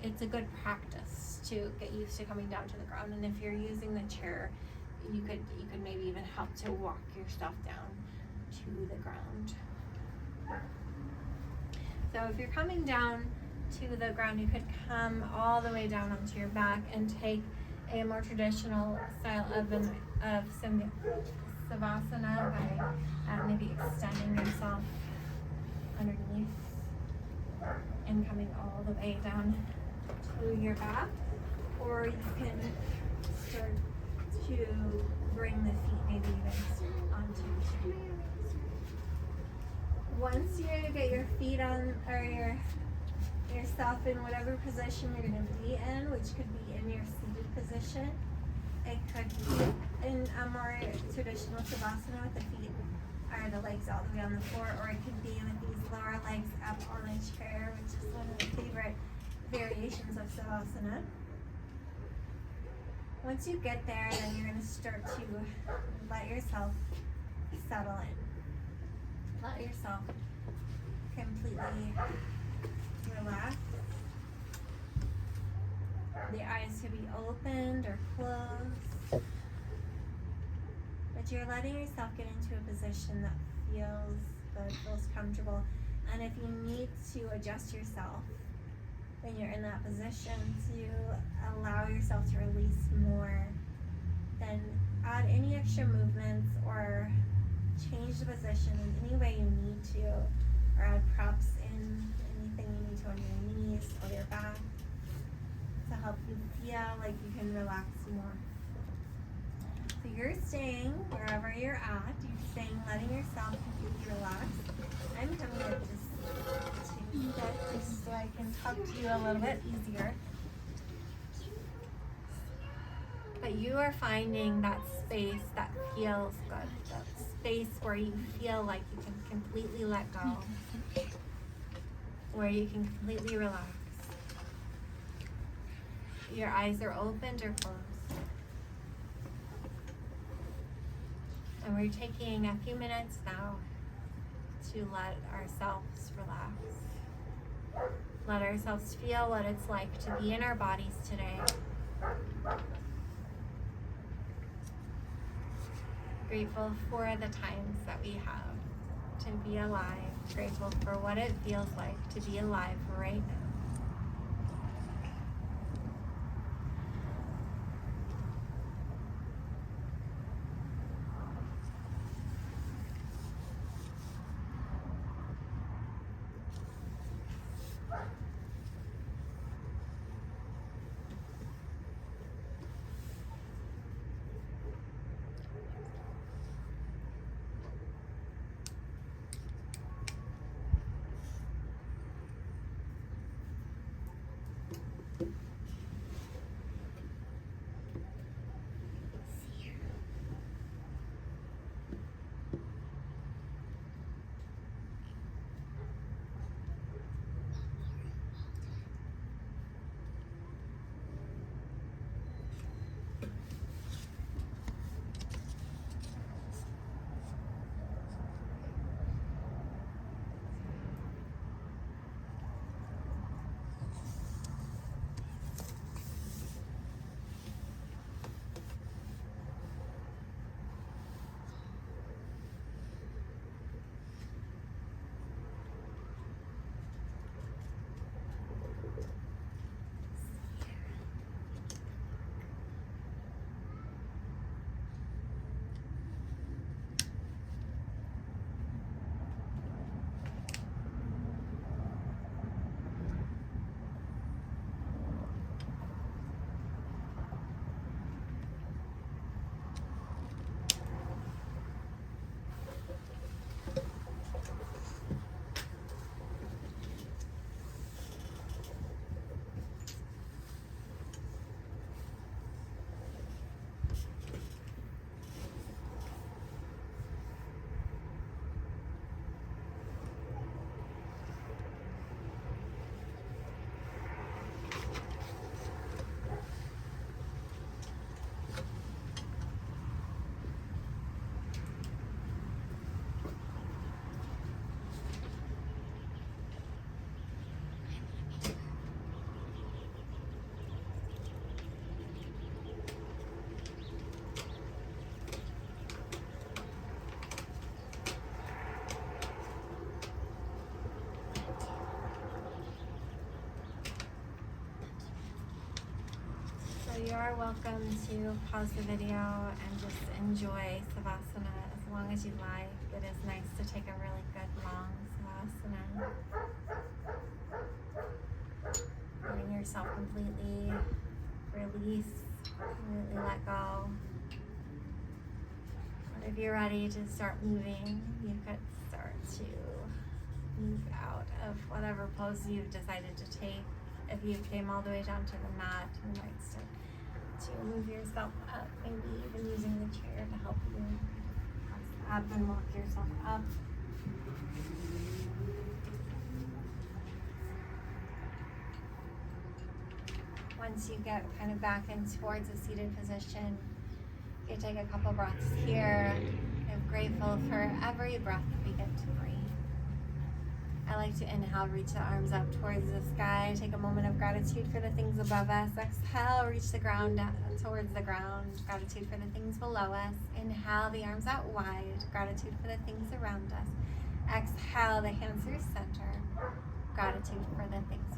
it's a good practice to get used to coming down to the ground. And if you're using the chair, you could maybe even help to walk yourself down to the ground. So if you're coming down to the ground, you could come all the way down onto your back and take a more traditional style of Savasana by maybe extending yourself underneath and coming all the way down to your back. Or you can start to bring the feet maybe even onto your chair. Once you get your feet on, or yourself in whatever position you're going to be in, which could be in your seated position, it could be in a more traditional Savasana with the feet or the legs all the way on the floor, or it could be with these lower legs up on a chair, which is one of the favorite variations of Savasana. Once you get there, then you're going to start to let yourself settle in. Let yourself completely relax. The eyes could be opened or closed. But you're letting yourself get into a position that feels good, feels comfortable. And if you need to adjust yourself when you're in that position to allow yourself to release more, then add any extra movements or change the position in any way you need to, or add props in anything you need to on your knees or your back to help you feel like you can relax more. So you're staying wherever you're at, you're staying, letting yourself completely relax. I'm coming to just change that just so I can talk to you a little bit easier. But you are finding that space that feels good, that space where you feel like you can completely let go, where you can completely relax. Your eyes are opened or closed. And we're taking a few minutes now to let ourselves relax. Let ourselves feel what it's like to be in our bodies today. grateful for the times that we have to be alive, grateful for what it feels like to be alive right now. So you are welcome to pause the video and just enjoy Savasana as long as you like. It is nice to take a really good long Savasana. Letting yourself completely release, completely let go. And if you're ready to start moving, you could start to move out of whatever pose you've decided to take. If you came all the way down to the mat, you might start to move yourself up, maybe even using the chair to help you press up and walk yourself up. Once you get kind of back in towards a seated position, you take a couple breaths here. I'm grateful for every breath we get to breathe. I like to inhale, reach the arms up towards the sky. Take a moment of gratitude for the things above us. Exhale, reach the ground down towards the ground. Gratitude for the things below us. Inhale, the arms out wide. Gratitude for the things around us. Exhale, the hands through center. Gratitude for the things